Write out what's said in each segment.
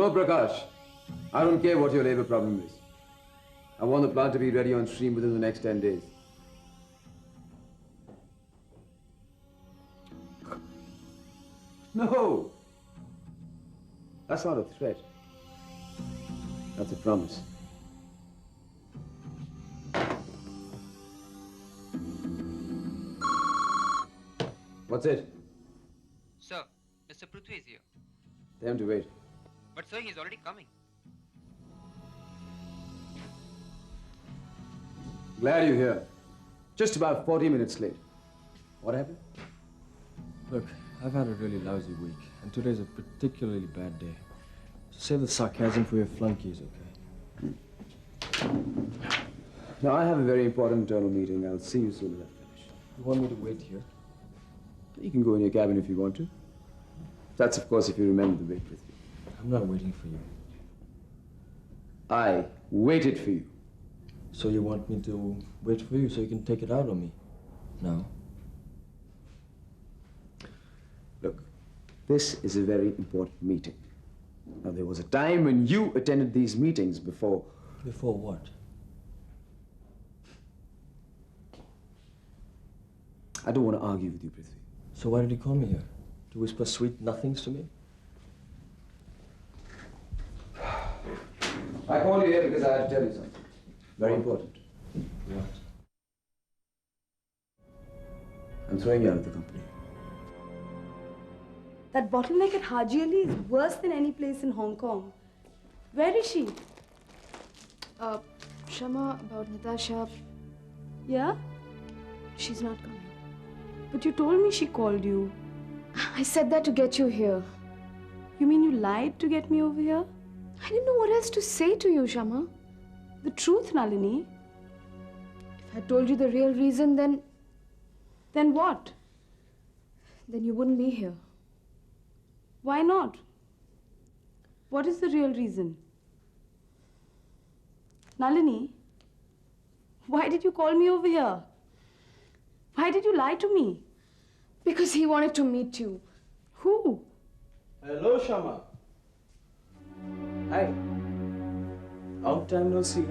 No, Prakash. I don't care what your labor problem is. I want the plant to be ready on stream within the next 10 days. No! That's not a threat. That's a promise. What's it? Sir, Mr. Prithvi is here. Tell him to wait. But sir, he's already coming. Glad you're here. Just about 40 minutes late. What happened? Look, I've had a really lousy week, and today's a particularly bad day. So save the sarcasm for your flunkies, okay? Now, I have a very important internal meeting. I'll see you soon as I finish. You want me to wait here? You can go in your cabin if you want to. That's, of course, if you remember to wait with me. I'm not waiting for you. I waited for you. So you want me to wait for you so you can take it out on me? No. Look, this is a very important meeting. Now, there was a time when you attended these meetings before. Before what? I don't want to argue with you, Prithvi. So why did you call me here? To whisper sweet nothings to me? I called you here because I had to tell you something. Very important. What? I'm throwing you out of the company. That bottleneck at Haji Ali is worse than any place in Hong Kong. Where is she? Shama, about Natasha, Yeah? she's not coming. But you told me she called you. I said that to get you here. You mean you lied to get me over here? I didn't know what else to say to you, Shama. The truth, Nalini. If I told you the real reason, then Then what? you wouldn't be here. Why not? What is the real reason? Nalini, why did you call me over here? Why did you lie to me? Because he wanted to meet you. Who? Hello, Shama. Hi. Long time no see.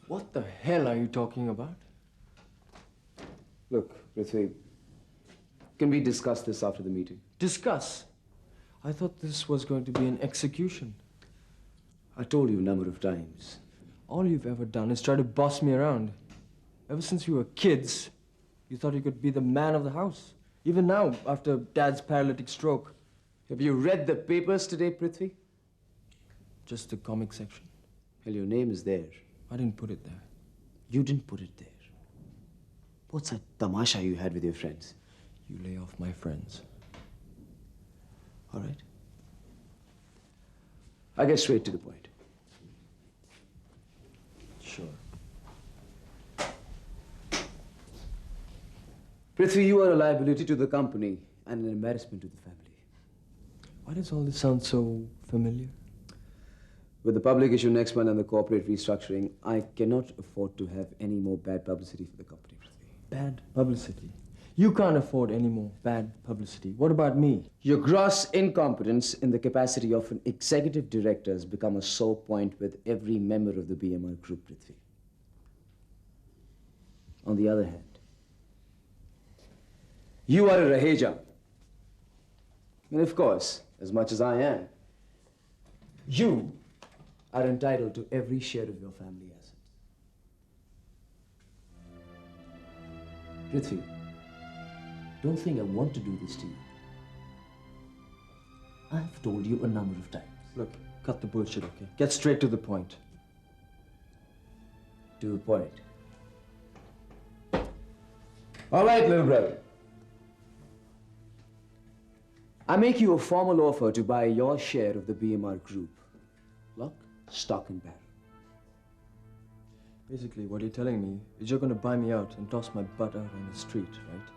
What the hell are you talking about? Look, Prithvi, can we discuss this after the meeting? Discuss. I thought this was going to be an execution. I told you a number of times. All you've ever done is try to boss me around. Ever since we were kids, you thought you could be the man of the house. Even now, after Dad's paralytic stroke. Have you read the papers today, Prithvi? Just the comic section. Well, your name is there. I didn't put it there. You didn't put it there. What's that tamasha you had with your friends? You lay off my friends. All right. I get straight to the point. Sure. Prithvi, you are a liability to the company and an embarrassment to the family. Why does all this sound so familiar? With the public issue next month and the corporate restructuring, I cannot afford to have any more bad publicity for the company, Prithvi. Bad publicity. You can't afford any more bad publicity. What about me? Your gross incompetence in the capacity of an executive director has become a sore point with every member of the BMR group, Prithvi. On the other hand, you are a Raheja. And of course, as much as I am, you are entitled to every share of your family assets. Prithvi, don't think I want to do this to you. I've told you a number of times. Look, cut the bullshit, okay? Get straight to the point. To the point. All right, little brother. I make you a formal offer to buy your share of the BMR group. Lock, stock, and barrel. Basically, what you're telling me is you're going to buy me out and toss my butt out on the street, right?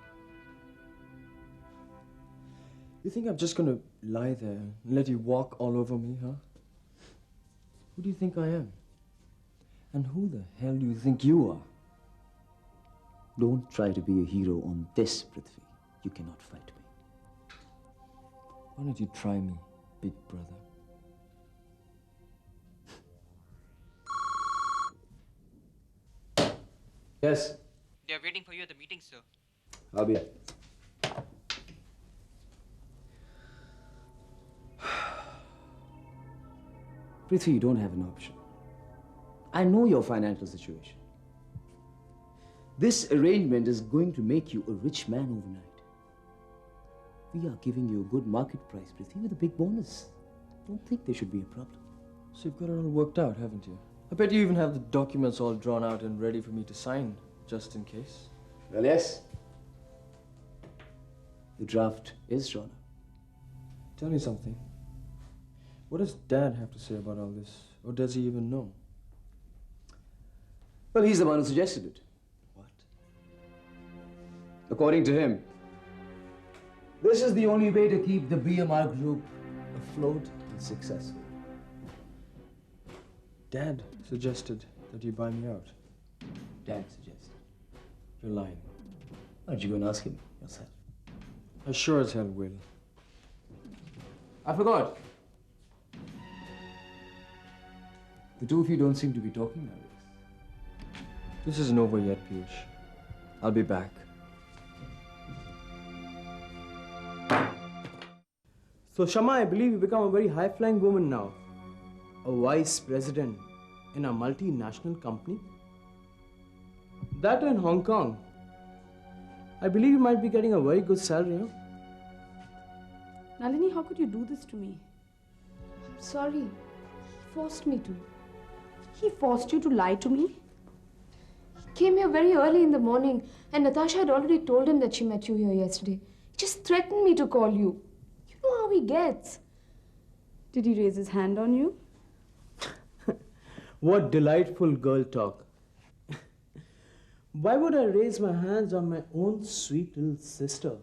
You think I'm just going to lie there and let you walk all over me, huh? Who do you think I am? And who the hell do you think you are? Don't try to be a hero on this, Prithvi. You cannot fight me. Why don't you try me, big brother? Yes, They are waiting for you at the meeting, sir. I'll be. Prithvi, you don't have an option. I know your financial situation. This arrangement is going to make you a rich man overnight. We are giving you a good market price, Prithvi, with a big bonus. Don't think there should be a problem. So you've got it all worked out, haven't you? I bet you even have the documents all drawn out and ready for me to sign, just in case. Well, yes. The draft is drawn up. Tell me something. What does Dad have to say about all this? Or does he even know? Well, he's the one who suggested it. What? According to him, this is the only way to keep the BMR group afloat and successful. Dad suggested that you buy me out. Dad suggested. You're lying. Why don't you go and ask him yourself? I sure as hell will. I forgot. The two of you don't seem to be talking nowadays. This isn't over yet, Piyush. I'll be back. So, Shama, I believe you become a very high-flying woman now. A vice president in a multinational company. That too in Hong Kong. I believe you might be getting a very good salary, huh? Nalini, how could you do this to me? I'm sorry. He forced me to. He forced you to lie to me? He came here very early in the morning, and Natasha had already told him that she met you here yesterday. He just threatened me to call you. You know how he gets. Did he raise his hand on you? What delightful girl talk. Why would I raise my hands on my own sweet little sister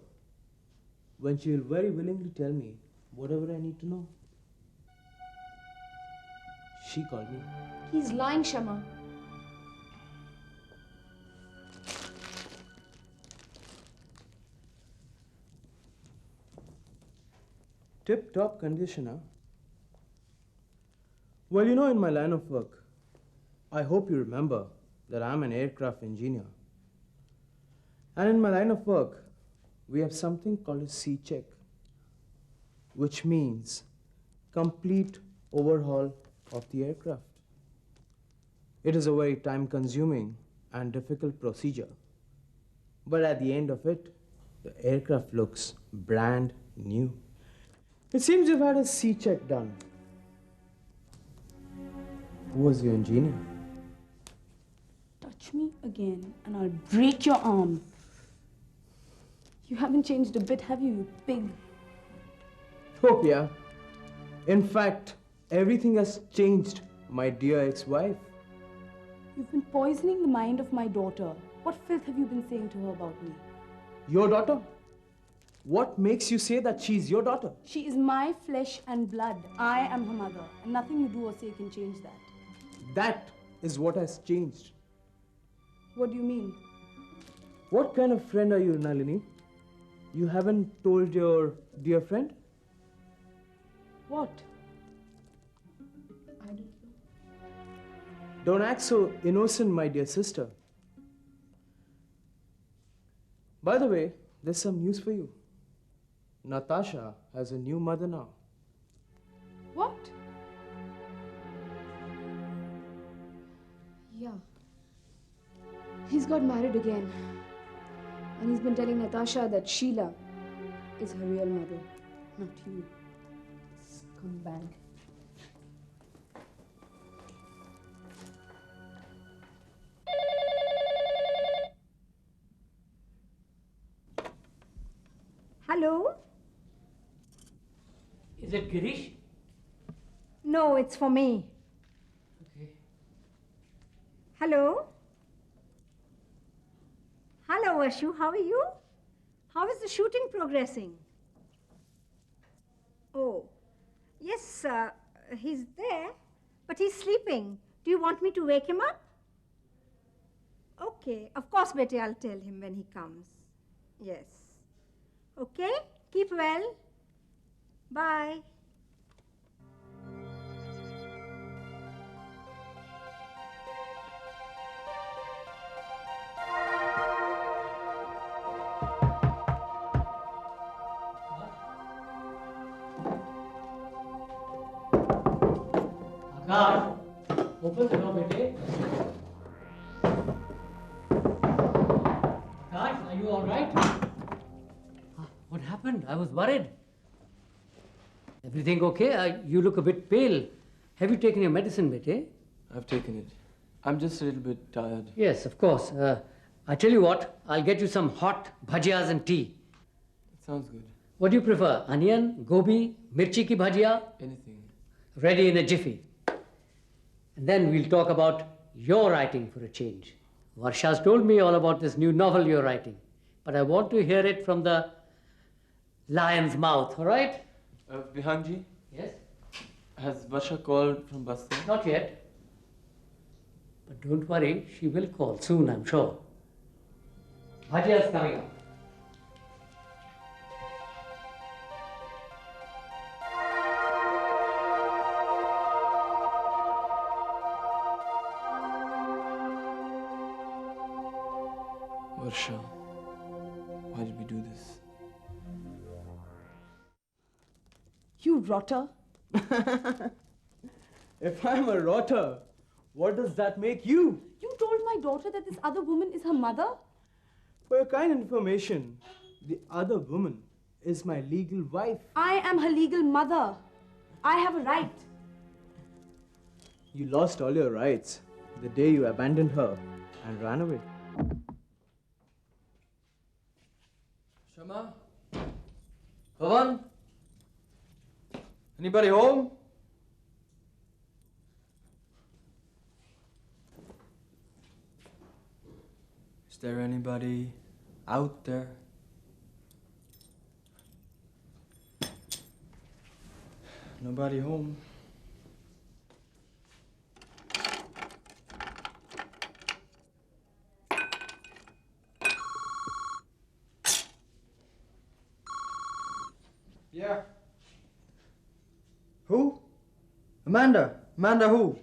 when she will very willingly tell me whatever I need to know? She called me. He's lying, Shama. Tip-top condition, huh? Well, you know, in my line of work, I hope you remember that I'm an aircraft engineer. And in my line of work, we have something called a C-check, which means complete overhaul of the aircraft. It is a very time-consuming and difficult procedure. But at the end of it, the aircraft looks brand new. It seems you've had a C-check done. Who was your engineer? Touch me again and I'll break your arm. You haven't changed a bit, have you, you pig? Oh, yeah. In fact, everything has changed, my dear ex-wife. You've been poisoning the mind of my daughter. What filth have you been saying to her about me? Your daughter? What makes you say that she's your daughter? She is my flesh and blood. I am her mother, and nothing you do or say can change that. That is what has changed. What do you mean? What kind of friend are you, Nalini? You haven't told your dear friend? What? I don't know. Don't act so innocent, my dear sister. By the way, there's some news for you. Natasha has a new mother now. What? Yeah. He's got married again. And he's been telling Natasha that Sheila is her real mother, not you. Scumbag. Hello? Is it Girish? No, it's for me. Okay. Hello? Hello, Ashu. How are you? How is the shooting progressing? Oh, yes, he's there, but he's sleeping. Do you want me to wake him up? Okay, of course, Betty, I'll tell him when he comes. Yes. Okay, keep well. Bye. God, open the door, bete. God, are you all right? What happened? I was worried. Everything okay? You look a bit pale. Have you taken your medicine, bete? I've taken it. I'm just a little bit tired. Yes, of course. I tell you what, I'll get you some hot bhajiyas and tea. It sounds good. What do you prefer? Onion, gobi, mirchi ki bhajia? Anything. Ready in a jiffy. And then we'll talk about your writing for a change. Varsha's told me all about this new novel you're writing. But I want to hear it from the lion's mouth, all right? Bihanji, Yes? has Varsha called from Bastar? Not yet. But don't worry, she will call soon, I'm sure. Bhajia's coming up. Varsha, why did we do this? You rotter. If I'm a rotter, what does that make you? You told my daughter that this other woman is her mother? For your kind information, the other woman is my legal wife. I am her legal mother. I have a right. You lost all your rights the day you abandoned her and ran away. Shama? Pavan? Anybody home? Is there anybody out there? Nobody home. Yeah. Who? Amanda. Amanda who?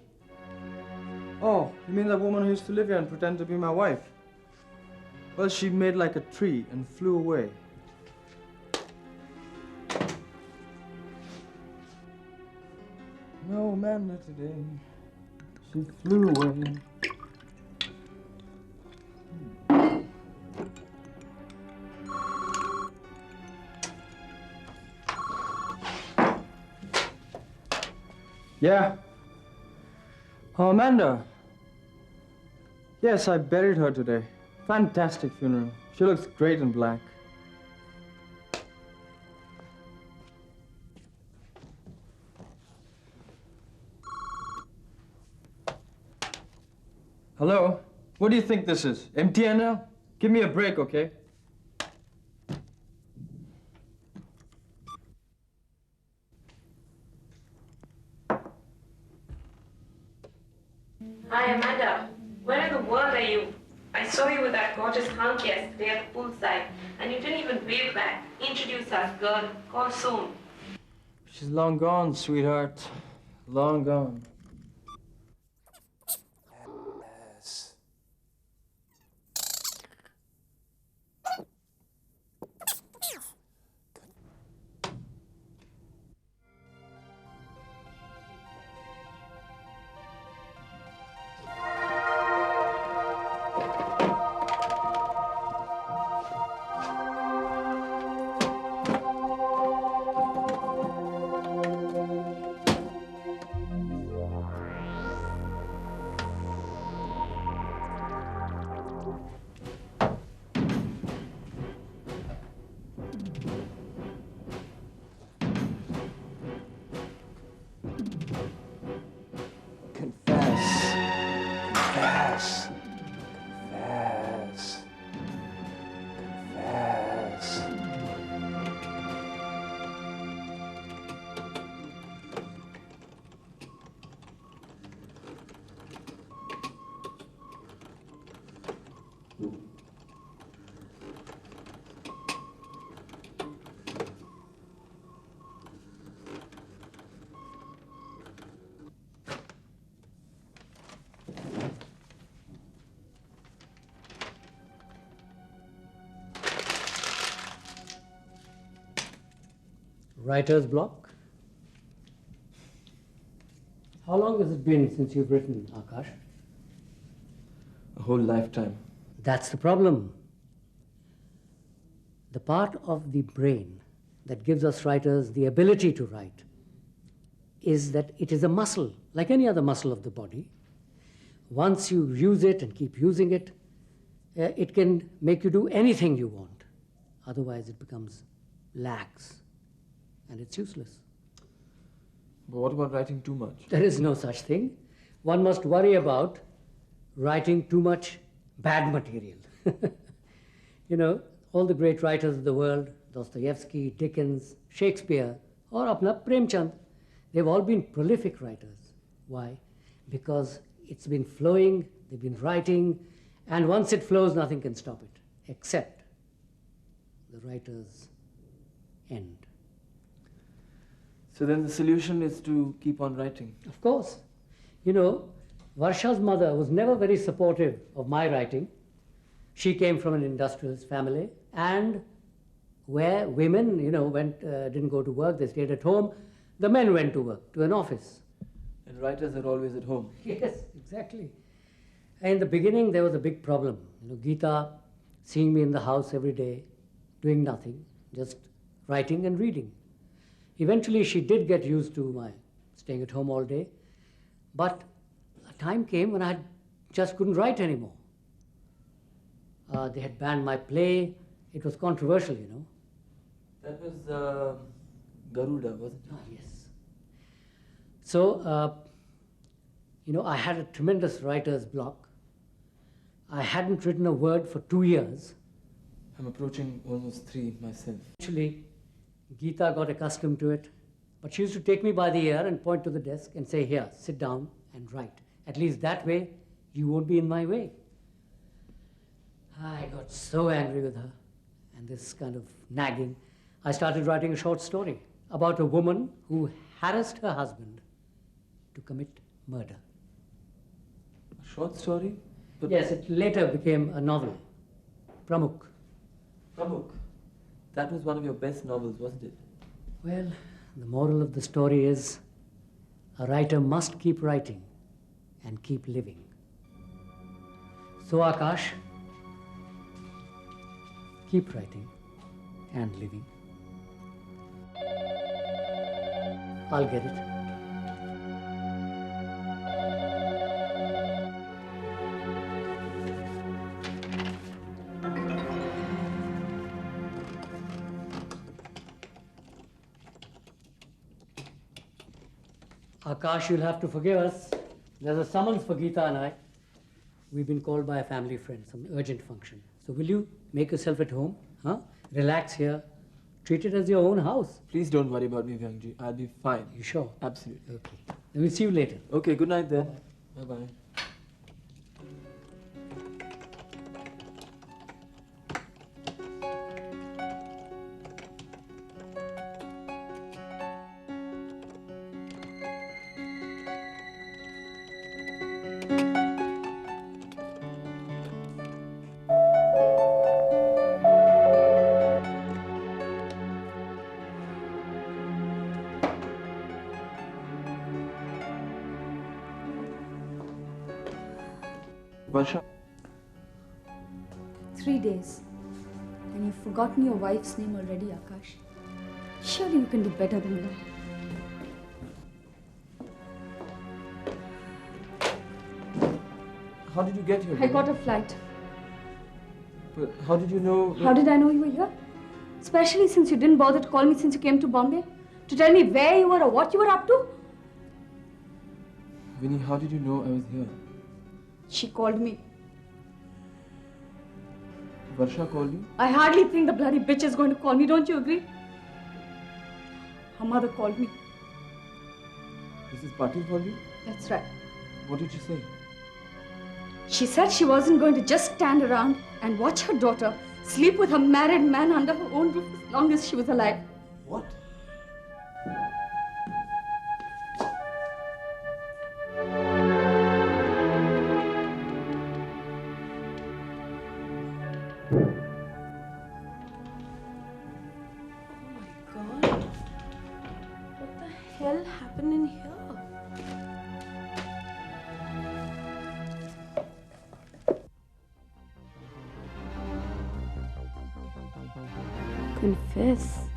Oh, you mean that woman who used to live here and pretend to be my wife? Well, she made like a tree and flew away. No, Amanda today. She flew away. Yeah. Oh, Amanda. Yes, I buried her today. Fantastic funeral. She looks great in black. Hello? What do you think this is? MTNL? Give me a break, okay? Hi, Amanda. Where in the world are you? I saw you with that gorgeous hunk yesterday at the poolside, and you didn't even wave back. Introduce us, girl. Call soon. She's long gone, sweetheart. Long gone. Writer's block? How long has it been since you've written, Akash? A whole lifetime. That's the problem. The part of the brain that gives us writers the ability to write is that it is a muscle, like any other muscle of the body. Once you use it and keep using it, it can make you do anything you want. Otherwise, it becomes lax and it's useless. But what about writing too much? There is no such thing. One must worry about writing too much bad material. You know, all the great writers of the world, Dostoevsky, Dickens, Shakespeare, or Apna Premchand, they've all been prolific writers. Why? Because it's been flowing, they've been writing, and once it flows, nothing can stop it, except the writer's end. So then the solution is to keep on writing. Of course. You know, Varsha's mother was never very supportive of my writing. She came from an industrialist family, and where women, you know, didn't go to work, they stayed at home. The men went to work, to an office. And writers are always at home. Yes, exactly. In the beginning, there was a big problem. You know, Geeta seeing me in the house every day, doing nothing, just writing and reading. Eventually, she did get used to my staying at home all day. But a time came when I just couldn't write anymore. They had banned my play. It was controversial, you know. That was Garuda, wasn't it? Ah, yes. So, you know, I had a tremendous writer's block. I hadn't written a word for 2 years. I'm approaching almost 3 myself. Actually, Geeta got accustomed to it, but she used to take me by the ear and point to the desk and say, "Here, sit down and write. At least that way, you won't be in my way." I got so angry with her and this kind of nagging. I started writing a short story about a woman who harassed her husband to commit murder. A short story? But Yes, it later became a novel, Pramukh. Pramukh, that was one of your best novels, wasn't it? Well, the moral of the story is a writer must keep writing and keep living. So, Akash, keep writing and living. I'll get it. Akash, you'll have to forgive us. There's a summons for Geeta and I. We've been called by a family friend, some urgent function. So will you make yourself at home? Huh? Relax here. Treat it as your own house. Please don't worry about me, Vyangji. I'll be fine. You sure? Absolutely. Okay. Then we'll see you later. Okay, good night then. Bye-bye. Varsha, 3 days. And you've forgotten your wife's name already, Akash. Surely you can do better than that. how did you get here? I got a flight. But how did you know? How did I know you were here? Especially since you didn't bother to call me since you came to Bombay. To tell me where you were or what you were up to. Vinny, how did you know I was here? She called me. Varsha called you? I hardly think the bloody bitch is going to call me, don't you agree? Her mother called me. Mrs. Patil called you? That's right. What did she say? She said she wasn't going to just stand around and watch her daughter sleep with a married man under her own roof as long as she was alive. What? Confess.